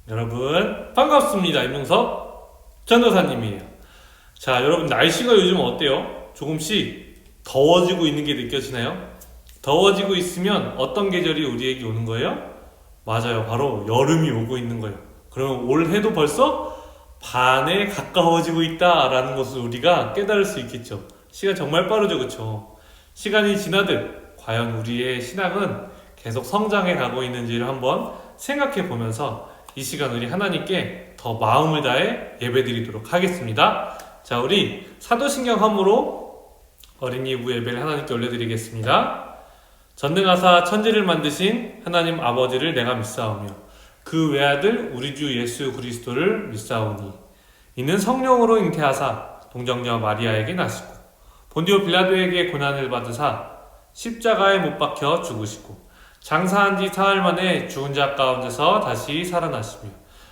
여러분 반갑습니다. 임용섭 전도사님이에요. 자, 여러분 날씨가 요즘 어때요? 조금씩 더워지고 있는 게 느껴지나요? 더워지고 있으면 어떤 계절이 우리에게 오는 거예요? 맞아요, 바로 여름이 오고 있는 거예요. 그러면 올해도 벌써 반에 가까워지고 있다라는 것을 우리가 깨달을 수 있겠죠. 시간 정말 빠르죠, 그쵸? 시간이 지나듯 과연 우리의 신앙은 계속 성장해 가고 있는지를 한번 생각해 보면서 이 시간 우리 하나님께 더 마음을 다해 예배드리도록 하겠습니다. 자, 우리 사도신경 함으로 어린이 예부 예배를 하나님께 올려드리겠습니다. 전능하사 천지를 만드신 하나님 아버지를 내가 믿사오며 그 외아들 우리 주 예수 그리스도를 믿사오니 이는 성령으로 잉태하사 동정녀 마리아에게 나시고 본디오 빌라도에게 고난을 받으사 십자가에 못 박혀 죽으시고 장사한 지 사흘 만에 죽은 자 가운데서 다시 살아나시며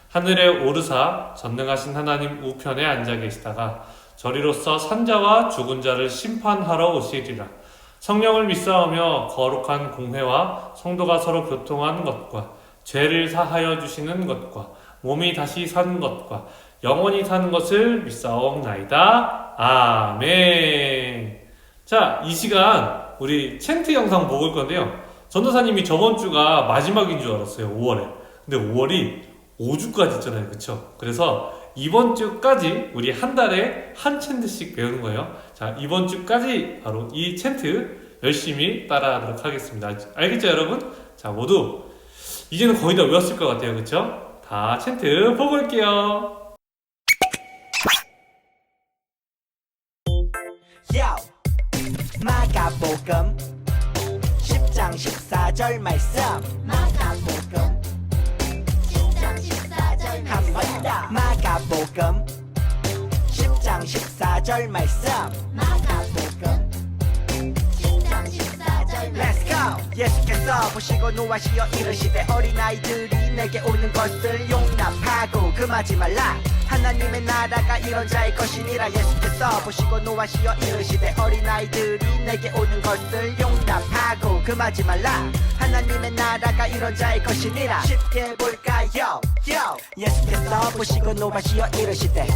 하늘에 오르사 전능하신 하나님 우편에 앉아 계시다가 저리로서 산자와 죽은 자를 심판하러 오시리라. 성령을 믿사오며 거룩한 공회와 성도가 서로 교통하는 것과 죄를 사하여 주시는 것과 몸이 다시 사는 것과 영원히 사는 것을 믿사옵나이다. 아멘. 자, 이 시간 우리 챈트 영상 보고 올 건데요. 전도사님이 저번 주가 마지막인 줄 알았어요. 5월에. 근데 5월이 5주까지 있잖아요. 그쵸? 그래서 이번 주까지 우리 한 달에 한 챈트씩 배우는 거예요. 자, 이번 주까지 바로 이 챈트 열심히 따라하도록 하겠습니다. 알겠죠, 여러분? 자, 모두 이제는 거의 다 외웠을 것 같아요. 그쵸? 다 챈트 보고 올게요. 마가복음 10장 14절 말씀 마가복음 10장 14절 한 번 더 마가복음 10장 14절 말씀 마가복음 10장 14절 Let's go! 예수께서 보시고 노하시어 이르시되 어린아이들이 내게 오는 것을 용납하고 금하지 말라. 하나님의 나라가 이런 자의 것이니라. 예수께서 보시고 노하시어 이르시되 어린아이들이 내게 오는 것을 용납하고 금하지 말라. 하나님의 나라가 이런 자의 것이니라. 쉽게 볼까요? 예수께서 보시고 노하시어 이르시되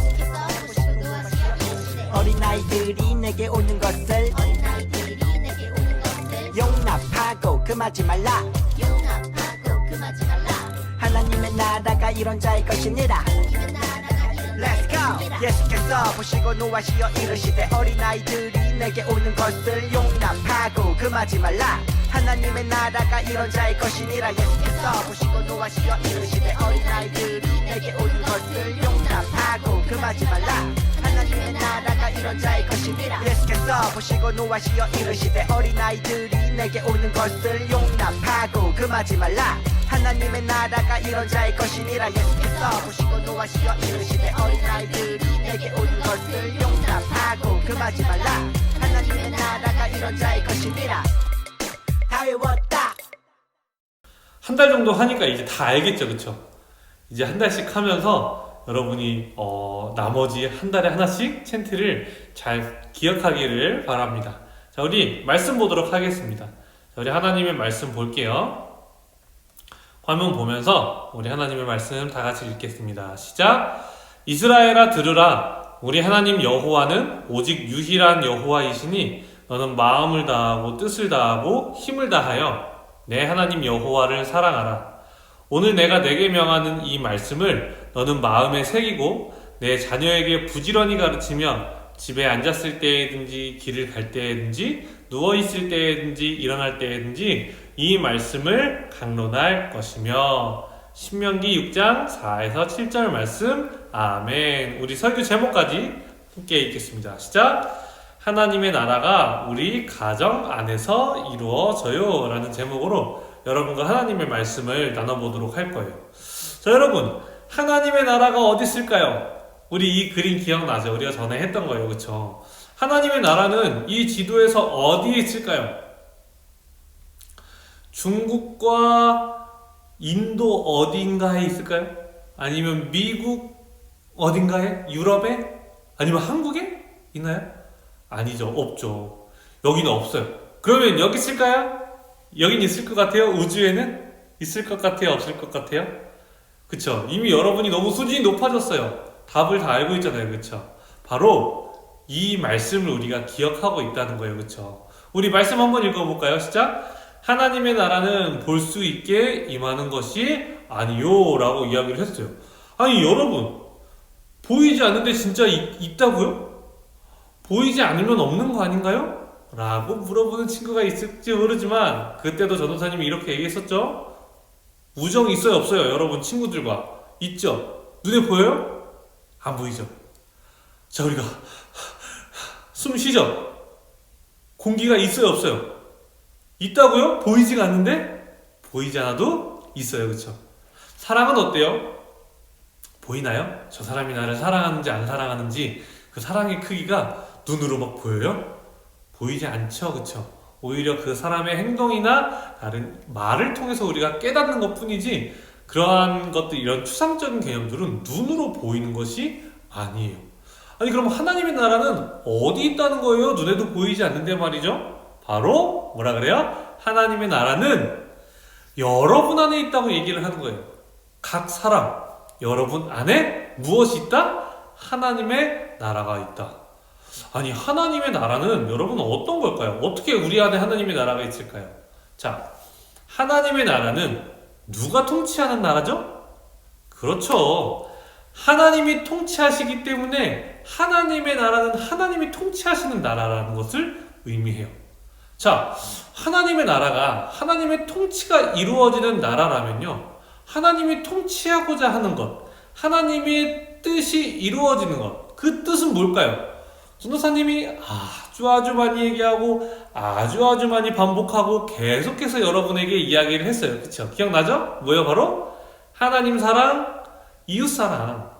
어린아이들이 내게 오는 것을 어린아이들이 내게 오는 것을 용납하고 금하지 말라. 용납하고 금하지 말라. 하나님의 나라가 이런 자의 것이니라. 하나님의 나라가 이런 Let's go! 예수께서 보시고 노하시어 이르시되 어린아이들이 내게 오는 것을 용납하고 금하지 말라. 하나님의 나라가 이런 자의 것이니라. 예수께서 보시고 노하시어 이르시되 어린아이들이 내게 오는 것을 용납하고 금하지 말라. 하나님의 나라가 이런 자의 것이니라. 예수께서 보시고 노하시어 이르시되 어린아이들이 내게 오는 것을 용납하고 금하지 말라. 하나님의 나라가 이런 자의 것이니라. 예수께서 보시고 노하시어 이르시되 어린아이들이 내게 오는 것을 용납하고 금하지 말라. 하나님의 나라가 이런 자의 것이니라. 다 외웠다. 한 달 정도 하니까 이제 다 알겠죠, 그쵸? 이제 한 달씩 하면서 여러분이 나머지 한 달에 하나씩 챈트를 잘 기억하기를 바랍니다. 자, 우리 말씀 보도록 하겠습니다. 자, 우리 하나님의 말씀 볼게요. 화면 보면서 우리 하나님의 말씀 다 같이 읽겠습니다. 시작! 이스라엘아 들으라. 우리 하나님 여호와는 오직 유일한 여호와이시니 너는 마음을 다하고 뜻을 다하고 힘을 다하여 내 하나님 여호와를 사랑하라. 오늘 내가 내게 명하는 이 말씀을 너는 마음에 새기고 내 자녀에게 부지런히 가르치며 집에 앉았을 때에든지 길을 갈 때에든지 누워있을 때에든지 일어날 때에든지 이 말씀을 강론할 것이며. 신명기 6장 4에서 7절 말씀. 아멘. 우리 설교 제목까지 함께 읽겠습니다. 시작! 하나님의 나라가 우리 가정 안에서 이루어져요 라는 제목으로 여러분과 하나님의 말씀을 나눠보도록 할 거예요. 자, 여러분, 하나님의 나라가 어디 있을까요? 우리 이 그림 기억나죠? 우리가 전에 했던 거예요. 그쵸? 하나님의 나라는 이 지도에서 어디에 있을까요? 중국과 인도 어딘가에 있을까요? 아니면 미국 어딘가에? 유럽에? 아니면 한국에? 있나요? 아니죠. 없죠. 여기는 없어요. 그러면 여기 있을까요? 여긴 있을 것 같아요? 우주에는? 있을 것 같아요? 없을 것 같아요? 그쵸? 이미 여러분이 너무 수준이 높아졌어요. 답을 다 알고 있잖아요. 그쵸? 바로 이 말씀을 우리가 기억하고 있다는 거예요. 그쵸? 우리 말씀 한번 읽어볼까요? 시작! 하나님의 나라는 볼 수 있게 임하는 것이 아니요 라고 이야기를 했어요. 아니 여러분, 보이지 않는데 진짜 있다고요? 보이지 않으면 없는 거 아닌가요? 라고 물어보는 친구가 있을지 모르지만 그때도 전도사님이 이렇게 얘기했었죠. 우정이 있어요 없어요? 여러분 친구들과 있죠? 눈에 보여요? 안 보이죠? 자, 우리가 숨 쉬죠? 공기가 있어요 없어요? 있다고요? 보이지가 않는데? 보이지 않아도 있어요. 그쵸? 사랑은 어때요? 보이나요? 저 사람이 나를 사랑하는지 안 사랑하는지 그 사랑의 크기가 눈으로 막 보여요? 보이지 않죠. 그쵸? 오히려 그 사람의 행동이나 다른 말을 통해서 우리가 깨닫는 것 뿐이지 그러한 것들, 이런 추상적인 개념들은 눈으로 보이는 것이 아니에요. 아니 그럼 하나님의 나라는 어디 있다는 거예요? 눈에도 보이지 않는데 말이죠. 바로 뭐라 그래요? 하나님의 나라는 여러분 안에 있다고 얘기를 하는 거예요. 각 사람, 여러분 안에 무엇이 있다? 하나님의 나라가 있다. 아니 하나님의 나라는 여러분 어떤 걸까요? 어떻게 우리 안에 하나님의 나라가 있을까요? 자, 하나님의 나라는 누가 통치하는 나라죠? 그렇죠. 하나님이 통치하시기 때문에 하나님의 나라는 하나님이 통치하시는 나라라는 것을 의미해요. 자, 하나님의 나라가 하나님의 통치가 이루어지는 나라라면요, 하나님이 통치하고자 하는 것, 하나님의 뜻이 이루어지는 것, 그 뜻은 뭘까요? 전도사님이 아주 많이 얘기하고 아주 많이 반복하고 계속해서 여러분에게 이야기를 했어요. 그쵸? 기억나죠? 뭐예요? 바로 하나님 사랑, 이웃 사랑.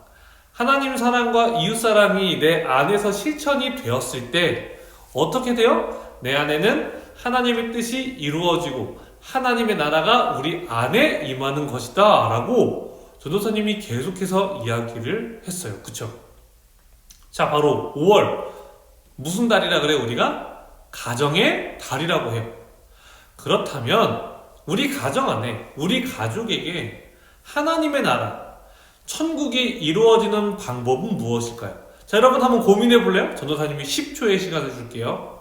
하나님 사랑과 이웃 사랑이 내 안에서 실천이 되었을 때 어떻게 돼요? 내 안에는 하나님의 뜻이 이루어지고 하나님의 나라가 우리 안에 임하는 것이다 라고 전도사님이 계속해서 이야기를 했어요. 그쵸? 자, 바로 5월 무슨 달이라 그래요? 우리가 가정의 달이라고 해요. 그렇다면 우리 가정 안에, 우리 가족에게 하나님의 나라, 천국이 이루어지는 방법은 무엇일까요? 자, 여러분 한번 고민해 볼래요? 전도사님이 10초의 시간을 줄게요.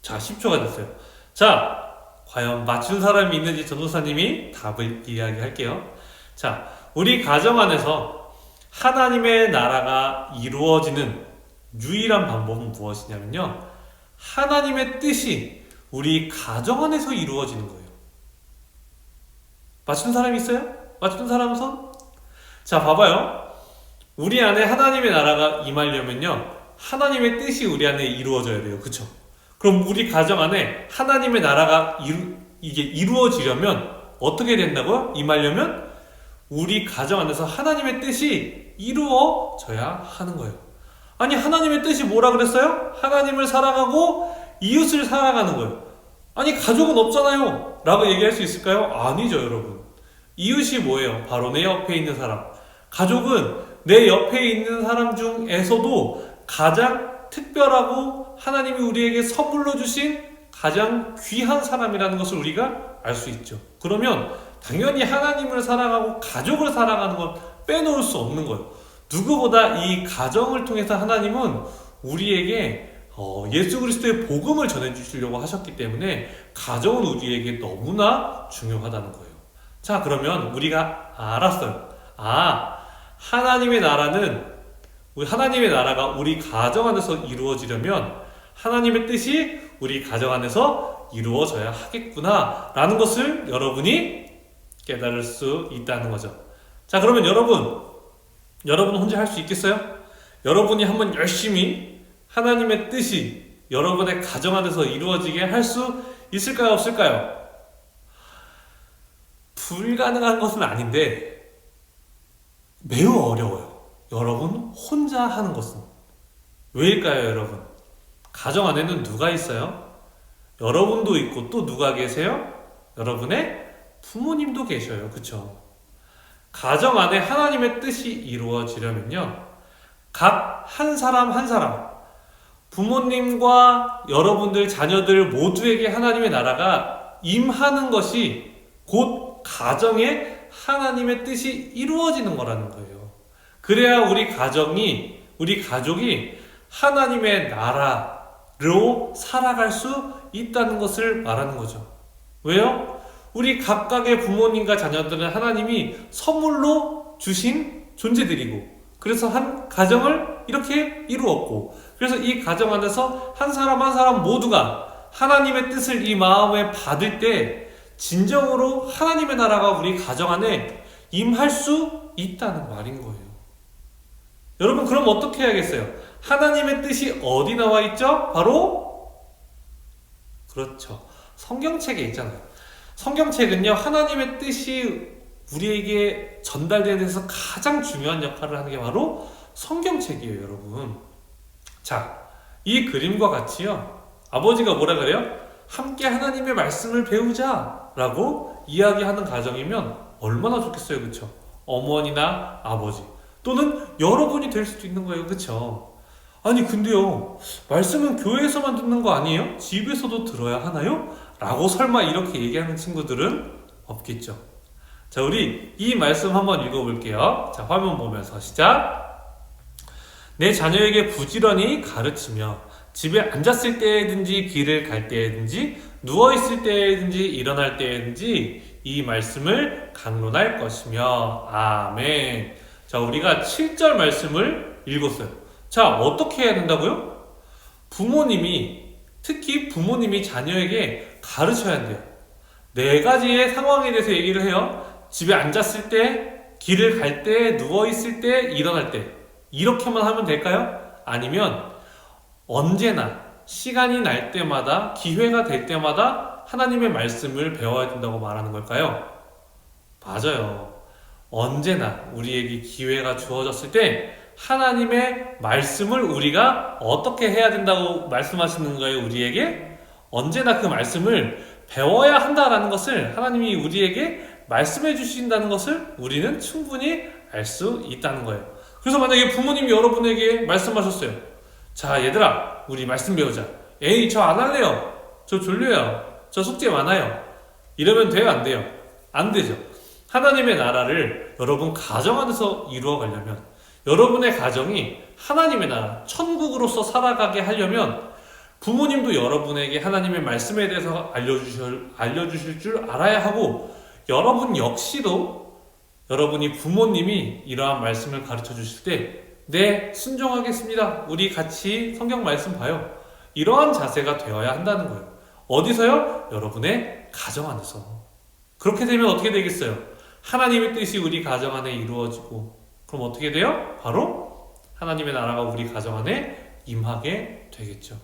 자, 10초가 됐어요. 자, 과연 맞춘 사람이 있는지 전도사님이 답을 이야기할게요. 자, 우리 가정 안에서 하나님의 나라가 이루어지는 유일한 방법은 무엇이냐면요, 하나님의 뜻이 우리 가정 안에서 이루어지는 거예요. 맞춘 사람이 있어요? 맞춘 사람 손? 자, 봐봐요. 우리 안에 하나님의 나라가 임하려면요, 하나님의 뜻이 우리 안에 이루어져야 돼요. 그쵸? 그럼 우리 가정 안에 하나님의 나라가 이게 이루어지려면 어떻게 된다고요? 임하려면 우리 가정 안에서 하나님의 뜻이 이루어져야 하는 거예요. 아니 하나님의 뜻이 뭐라 그랬어요? 하나님을 사랑하고 이웃을 사랑하는 거예요. 아니 가족은 없잖아요 라고 얘기할 수 있을까요? 아니죠 여러분. 이웃이 뭐예요? 바로 내 옆에 있는 사람. 가족은 내 옆에 있는 사람 중에서도 가장 특별하고 하나님이 우리에게 선물로 주신 가장 귀한 사람이라는 것을 우리가 알 수 있죠. 그러면 당연히 하나님을 사랑하고 가족을 사랑하는 건 빼놓을 수 없는 거예요. 누구보다 이 가정을 통해서 하나님은 우리에게 예수 그리스도의 복음을 전해주시려고 하셨기 때문에 가정은 우리에게 너무나 중요하다는 거예요. 자, 그러면 우리가 알았어요. 하나님의 나라가 우리 가정 안에서 이루어지려면 하나님의 뜻이 우리 가정 안에서 이루어져야 하겠구나 라는 것을 여러분이 깨달을 수 있다는 거죠. 자, 그러면 여러분 혼자 할 수 있겠어요? 여러분이 한번 열심히 하나님의 뜻이 여러분의 가정 안에서 이루어지게 할 수 있을까요? 없을까요? 불가능한 것은 아닌데 매우 어려워요. 여러분 혼자 하는 것은. 왜일까요, 여러분? 가정 안에는 누가 있어요? 여러분도 있고 또 누가 계세요? 여러분의 부모님도 계셔요. 그쵸? 가정 안에 하나님의 뜻이 이루어지려면요, 각 한 사람 한 사람, 부모님과 여러분들 자녀들 모두에게 하나님의 나라가 임하는 것이 곧 가정에 하나님의 뜻이 이루어지는 거라는 거예요. 그래야 우리 가족이 하나님의 나라로 살아갈 수 있다는 것을 말하는 거죠. 왜요? 우리 각각의 부모님과 자녀들은 하나님이 선물로 주신 존재들이고, 그래서 한 가정을 이렇게 이루었고, 그래서 이 가정 안에서 한 사람 한 사람 모두가 하나님의 뜻을 이 마음에 받을 때 진정으로 하나님의 나라가 우리 가정 안에 임할 수 있다는 말인 거예요. 여러분, 그럼 어떻게 해야겠어요? 하나님의 뜻이 어디 나와 있죠? 바로 그렇죠, 성경책에 있잖아요. 성경책은요, 하나님의 뜻이 우리에게 전달되는 데서 가장 중요한 역할을 하는 게 바로 성경책이에요, 여러분. 자, 이 그림과 같이요, 아버지가 뭐라 그래요? 함께 하나님의 말씀을 배우자 라고 이야기하는 가정이면 얼마나 좋겠어요, 그쵸? 어머니나 아버지 또는 여러분이 될 수도 있는 거예요, 그쵸? 아니 근데요, 말씀은 교회에서만 듣는 거 아니에요? 집에서도 들어야 하나요? 라고 설마 이렇게 얘기하는 친구들은 없겠죠. 자, 우리 이 말씀 한번 읽어볼게요. 자, 화면 보면서 시작. 내 자녀에게 부지런히 가르치며 집에 앉았을 때든지 길을 갈 때든지 누워있을 때든지 일어날 때든지 이 말씀을 강론할 것이며. 아멘. 자, 우리가 7절 말씀을 읽었어요. 자, 어떻게 해야 된다고요? 특히 부모님이 자녀에게 가르쳐야 돼요. 4가지의 상황에 대해서 얘기를 해요. 집에 앉았을 때, 길을 갈 때, 누워있을 때, 일어날 때. 이렇게만 하면 될까요? 아니면 언제나 시간이 날 때마다, 기회가 될 때마다 하나님의 말씀을 배워야 된다고 말하는 걸까요? 맞아요. 언제나 우리에게 기회가 주어졌을 때 하나님의 말씀을 우리가 어떻게 해야 된다고 말씀하시는 거예요, 우리에게? 언제나 그 말씀을 배워야 한다라는 것을 하나님이 우리에게 말씀해 주신다는 것을 우리는 충분히 알 수 있다는 거예요. 그래서 만약에 부모님이 여러분에게 말씀하셨어요. 자, 얘들아, 우리 말씀 배우자. 에이, 저 안 할래요. 저 졸려요. 저 숙제 많아요. 이러면 돼요, 안 돼요? 안 되죠. 하나님의 나라를 여러분 가정 안에서 이루어 가려면, 여러분의 가정이 하나님의 나라, 천국으로서 살아가게 하려면 부모님도 여러분에게 하나님의 말씀에 대해서 알려주실 줄 알아야 하고, 여러분 역시도 여러분이 부모님이 이러한 말씀을 가르쳐 주실 때, 네, 순종하겠습니다. 우리 같이 성경 말씀 봐요. 이러한 자세가 되어야 한다는 거예요. 어디서요? 여러분의 가정 안에서. 그렇게 되면 어떻게 되겠어요? 하나님의 뜻이 우리 가정 안에 이루어지고, 그럼 어떻게 돼요? 바로 하나님의 나라가 우리 가정 안에 임하게 되겠죠.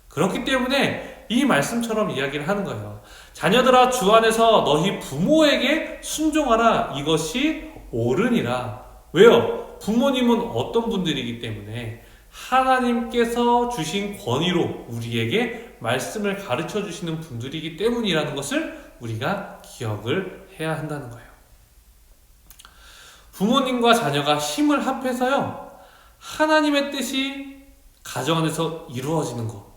그렇기 때문에 이 말씀처럼 이야기를 하는 거예요. 자녀들아, 주 안에서 너희 부모에게 순종하라. 이것이 옳으니라. 왜요? 부모님은 어떤 분들이기 때문에 하나님께서 주신 권위로 우리에게 말씀을 가르쳐 주시는 분들이기 때문이라는 것을 우리가 기억을 해야 한다는 거예요. 부모님과 자녀가 힘을 합해서요, 하나님의 뜻이 가정 안에서 이루어지는 것.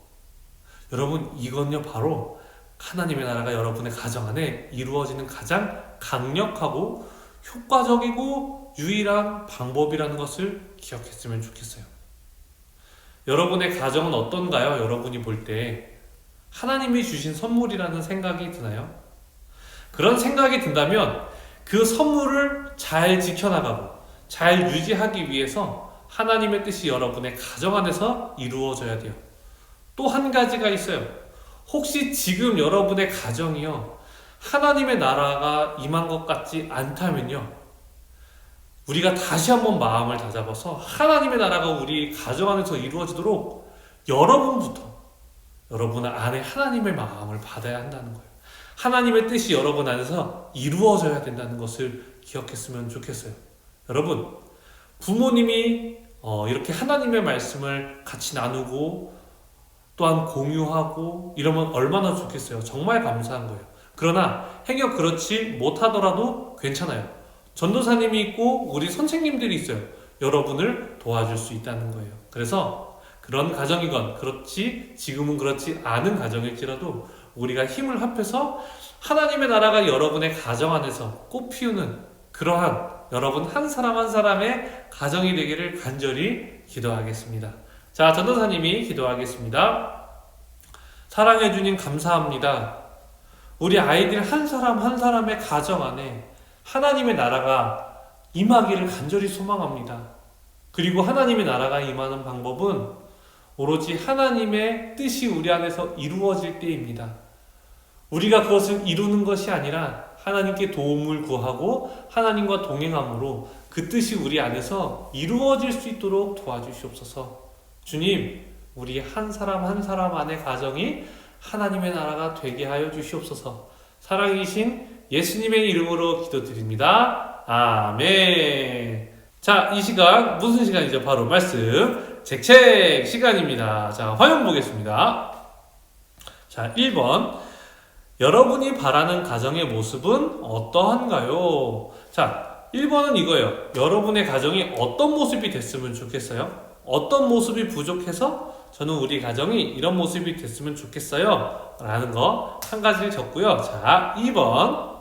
여러분, 이건요 바로 하나님의 나라가 여러분의 가정 안에 이루어지는 가장 강력하고 효과적이고 유일한 방법이라는 것을 기억했으면 좋겠어요. 여러분의 가정은 어떤가요? 여러분이 볼 때 하나님이 주신 선물이라는 생각이 드나요? 그런 생각이 든다면 그 선물을 잘 지켜나가고 잘 유지하기 위해서 하나님의 뜻이 여러분의 가정 안에서 이루어져야 돼요. 또 한 가지가 있어요. 혹시 지금 여러분의 가정이요, 하나님의 나라가 임한 것 같지 않다면요, 우리가 다시 한번 마음을 다잡아서 하나님의 나라가 우리 가정 안에서 이루어지도록 여러분부터 여러분 안에 하나님의 마음을 받아야 한다는 거예요. 하나님의 뜻이 여러분 안에서 이루어져야 된다는 것을 기억했으면 좋겠어요. 여러분, 부모님이 이렇게 하나님의 말씀을 같이 나누고 또한 공유하고 이러면 얼마나 좋겠어요. 정말 감사한 거예요. 그러나 행여 그렇지 못하더라도 괜찮아요. 전도사님이 있고 우리 선생님들이 있어요. 여러분을 도와줄 수 있다는 거예요. 그래서 그런 가정이건 그렇지 지금은 그렇지 않은 가정일지라도 우리가 힘을 합해서 하나님의 나라가 여러분의 가정 안에서 꽃피우는 그러한 여러분 한 사람 한 사람의 가정이 되기를 간절히 기도하겠습니다. 자, 전도사님이 기도하겠습니다. 사랑해 주님 감사합니다. 우리 아이들 한 사람 한 사람의 가정 안에 하나님의 나라가 임하기를 간절히 소망합니다. 그리고 하나님의 나라가 임하는 방법은 오로지 하나님의 뜻이 우리 안에서 이루어질 때입니다. 우리가 그것을 이루는 것이 아니라 하나님께 도움을 구하고 하나님과 동행함으로 그 뜻이 우리 안에서 이루어질 수 있도록 도와주시옵소서. 주님, 우리 한 사람 한 사람 안의 가정이 하나님의 나라가 되게 하여 주시옵소서. 살아계신 예수님의 이름으로 기도드립니다. 아멘. 자, 이 시간 무슨 시간이죠? 바로 말씀 책책 시간입니다. 자, 화면 보겠습니다. 자, 1번. 여러분이 바라는 가정의 모습은 어떠한가요? 자, 1번은 이거예요. 여러분의 가정이 어떤 모습이 됐으면 좋겠어요? 어떤 모습이 부족해서 저는 우리 가정이 이런 모습이 됐으면 좋겠어요 라는 거 한 가지를 적고요. 자, 2번.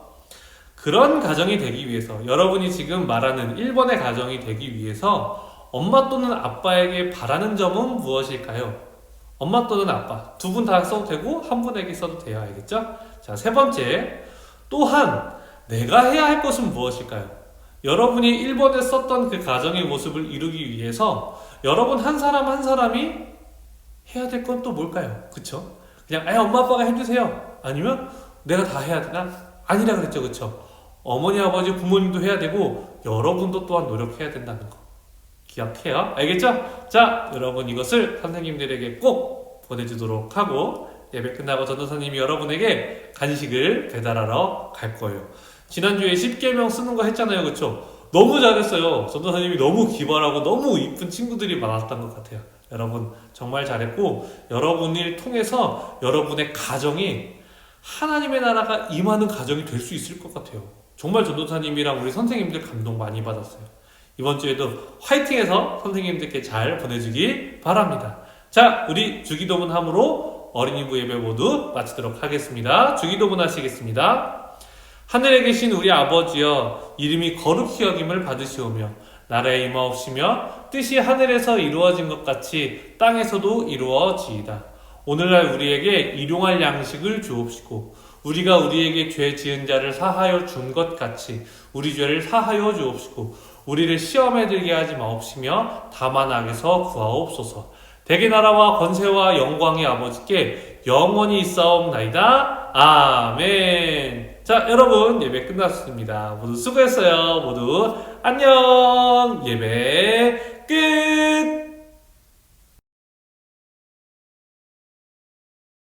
그런 가정이 되기 위해서 여러분이 지금 말하는 1번의 가정이 되기 위해서 엄마 또는 아빠에게 바라는 점은 무엇일까요? 엄마 또는 아빠 두 분 다 써도 되고 한 분에게 써도 돼요. 알겠죠? 자, 세 번째. 또한 내가 해야 할 것은 무엇일까요? 여러분이 1번에 썼던 그 가정의 모습을 이루기 위해서 여러분 한 사람 한 사람이 해야 될 건 또 뭘까요? 그쵸? 그냥 엄마 아빠가 해주세요. 아니면 내가 다 해야 되나? 아니라 그랬죠. 그쵸? 어머니 아버지 부모님도 해야 되고 여러분도 또한 노력해야 된다는 거 기억해요. 알겠죠? 자, 여러분 이것을 선생님들에게 꼭 보내주도록 하고 예배 끝나고 전도사님이 여러분에게 간식을 배달하러 갈 거예요. 지난주에 10계명 쓰는 거 했잖아요. 그쵸? 너무 잘했어요. 전도사님이 너무 기발하고 너무 이쁜 친구들이 많았던 것 같아요. 여러분 정말 잘했고 여러분을 통해서 여러분의 가정이 하나님의 나라가 임하는 가정이 될 수 있을 것 같아요. 정말 전도사님이랑 우리 선생님들 감동 많이 받았어요. 이번 주에도 화이팅해서 선생님들께 잘 보내주기 바랍니다. 자, 우리 주기도문 함으로 어린이부 예배 모두 마치도록 하겠습니다. 주기도문 하시겠습니다. 하늘에 계신 우리 아버지여, 이름이 거룩히 여김을 받으시오며 나라에 임하옵시며 뜻이 하늘에서 이루어진 것 같이 땅에서도 이루어지이다. 오늘날 우리에게 일용할 양식을 주옵시고 우리가 우리에게 죄 지은 자를 사하여 준 것 같이 우리 죄를 사하여 주옵시고 우리를 시험에 들게 하지 마옵시며 다만 악에서 구하옵소서. 대개 나라와 권세와 영광의 아버지께 영원히 있사옵나이다. 아멘. 자, 여러분 예배 끝났습니다. 모두 수고했어요. 모두 안녕. 예배